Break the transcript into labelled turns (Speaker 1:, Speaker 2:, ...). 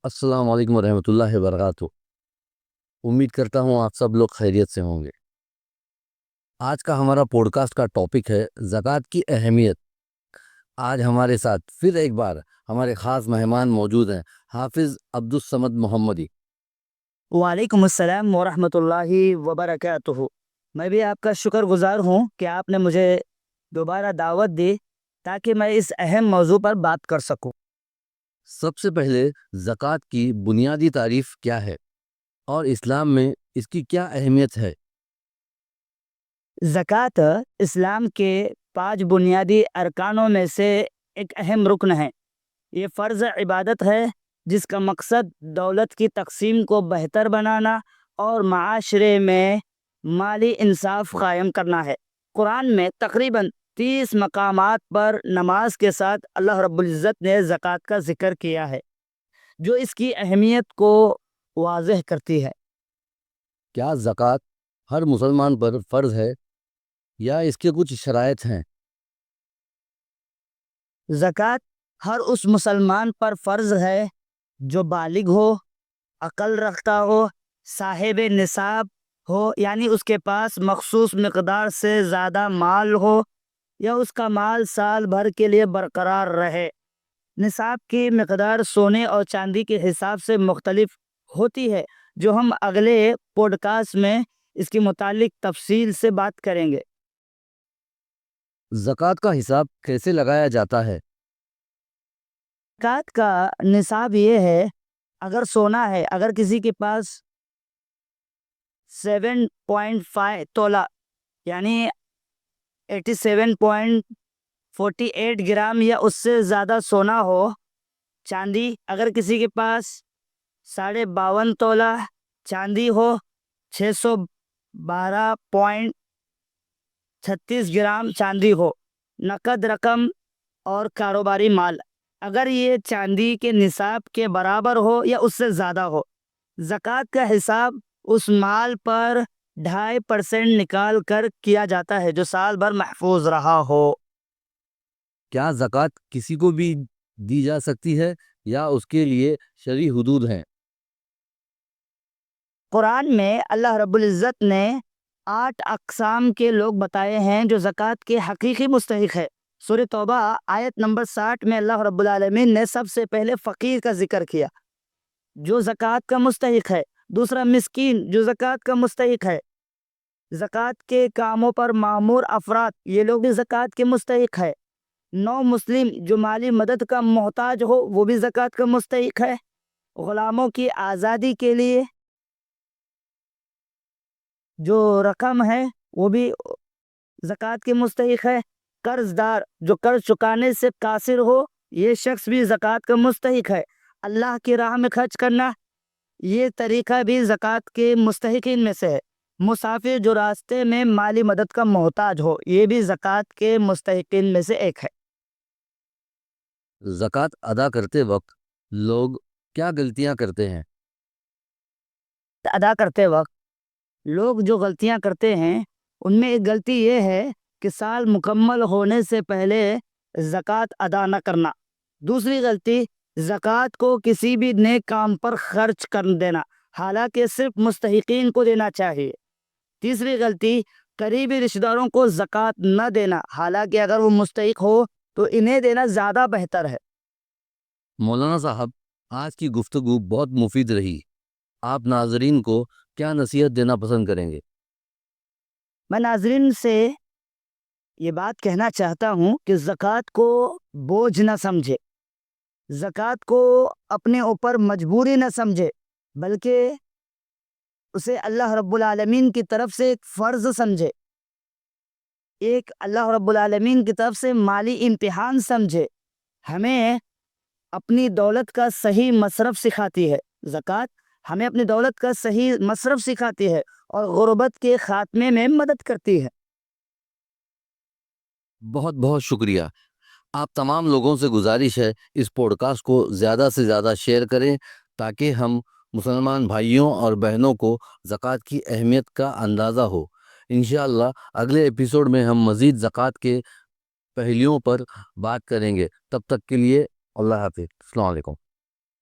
Speaker 1: السلام علیکم ورحمۃ اللہ وبرکاتہ۔ امید کرتا ہوں آپ سب لوگ خیریت سے ہوں گے۔ آج کا ہمارا پوڈ کاسٹ کا ٹاپک ہے زکوٰۃ کی اہمیت۔ آج ہمارے ساتھ پھر ایک بار ہمارے خاص مہمان موجود ہیں، حافظ عبدالصمد محمدی۔
Speaker 2: وعلیکم السلام ورحمۃ اللہ وبرکاتہ۔ میں بھی آپ کا شکر گزار ہوں کہ آپ نے مجھے دوبارہ دعوت دی تاکہ میں اس اہم موضوع پر بات کر سکوں۔
Speaker 1: سب سے پہلے زکوٰۃ کی بنیادی تعریف کیا ہے اور اسلام میں اس کی کیا اہمیت ہے؟
Speaker 2: زکوٰۃ اسلام کے 5 بنیادی ارکانوں میں سے ایک اہم رکن ہے۔ یہ فرض عبادت ہے جس کا مقصد دولت کی تقسیم کو بہتر بنانا اور معاشرے میں مالی انصاف قائم کرنا ہے۔ قرآن میں تقریباً 30 مقامات پر نماز کے ساتھ اللہ رب العزت نے زکوٰۃ کا ذکر کیا ہے، جو اس کی اہمیت کو واضح کرتی ہے۔
Speaker 1: کیا زکوٰۃ ہر مسلمان پر فرض ہے یا اس کے کچھ شرائط ہیں؟
Speaker 2: زکوٰۃ ہر اس مسلمان پر فرض ہے جو بالغ ہو، عقل رکھتا ہو، صاحب نصاب ہو، یعنی اس کے پاس مخصوص مقدار سے زیادہ مال ہو یا اس کا مال سال بھر کے لیے برقرار رہے۔ نصاب کی مقدار سونے اور چاندی کے حساب سے مختلف ہوتی ہے، جو ہم اگلے پوڈ کاسٹ میں اس کے متعلق تفصیل سے بات کریں گے۔
Speaker 1: زکوٰۃ کا حساب کیسے لگایا جاتا ہے؟
Speaker 2: زکوٰۃ کا نصاب یہ ہے، اگر سونا ہے، اگر کسی کے پاس 7.5 تولہ یعنی 87.48 گرام یا اس سے زیادہ سونا ہو، چاندی اگر کسی کے پاس 52.5 تولہ چاندی ہو، 612.36 گرام چاندی ہو، نقد رقم اور کاروباری مال اگر یہ چاندی کے نصاب کے برابر ہو یا اس سے زیادہ ہو، زکوٰۃ کا حساب اس مال پر 2.5% نکال کر کیا جاتا ہے جو سال بھر محفوظ رہا ہو۔
Speaker 1: کیا زکوٰۃ کسی کو بھی دی جا سکتی ہے یا اس کے لیے شرعی حدود ہیں؟
Speaker 2: قرآن میں اللہ رب العزت نے 8 اقسام کے لوگ بتائے ہیں جو زکوٰۃ کے حقیقی مستحق ہے۔ سورہ توبہ آیت نمبر 60 میں اللہ رب العالمین نے سب سے پہلے فقیر کا ذکر کیا جو زکوٰۃ کا مستحق ہے، دوسرا مسکین جو زکوٰۃ کا مستحق ہے، زکوٰۃ کے کاموں پر معمور افراد یہ لوگ بھی زکوٰۃ کے مستحق ہے، نو مسلم جو مالی مدد کا محتاج ہو وہ بھی زکوٰۃ کا مستحق ہے، غلاموں کی آزادی کے لیے جو رقم ہے وہ بھی زکوٰۃ کے مستحق ہے، قرض دار جو قرض چکانے سے قاصر ہو یہ شخص بھی زکوٰۃ کا مستحق ہے، اللہ کی راہ میں خرچ کرنا یہ طریقہ بھی زکوٰۃ کے مستحقین میں سے ہے، مسافر جو راستے میں مالی مدد کا محتاج ہو یہ بھی زکوٰۃ کے مستحقین میں سے ایک ہے۔
Speaker 1: زکوٰۃ ادا کرتے وقت لوگ کیا غلطیاں کرتے ہیں؟
Speaker 2: ادا کرتے وقت لوگ جو غلطیاں کرتے ہیں ان میں ایک غلطی یہ ہے کہ سال مکمل ہونے سے پہلے زکوٰۃ ادا نہ کرنا، دوسری غلطی زکوٰۃ کو کسی بھی نیک کام پر خرچ کر دینا حالانکہ صرف مستحقین کو دینا چاہیے، تیسری غلطی قریبی رشتہ داروں کو زکوٰۃ نہ دینا حالانکہ اگر وہ مستحق ہو تو انہیں دینا زیادہ بہتر ہے۔
Speaker 1: مولانا صاحب، آج کی گفتگو بہت مفید رہی۔ آپ ناظرین کو کیا نصیحت دینا پسند کریں گے؟
Speaker 2: میں ناظرین سے یہ بات کہنا چاہتا ہوں کہ زکوٰۃ کو بوجھ نہ سمجھے، زکوٰۃ کو اپنے اوپر مجبوری نہ سمجھے، بلکہ اسے اللہ رب العالمین کی طرف سے ایک فرض سمجھے، ایک اللہ رب العالمین کی طرف سے مالی امتحان سمجھے۔ ہمیں اپنی دولت کا صحیح مصرف سکھاتی ہے، زکوٰۃ ہمیں اپنی دولت کا صحیح مصرف سکھاتی ہے اور غربت کے خاتمے میں مدد کرتی ہے۔
Speaker 1: بہت بہت شکریہ۔ آپ تمام لوگوں سے گزارش ہے اس پوڈ کاسٹ کو زیادہ سے زیادہ شیئر کریں تاکہ ہم مسلمان بھائیوں اور بہنوں کو زکوٰۃ کی اہمیت کا اندازہ ہو۔ انشاءاللہ اگلے ایپیسوڈ میں ہم مزید زکوٰۃ کے پہلوؤں پر بات کریں گے۔ تب تک کے لیے اللہ حافظ، السلام علیکم۔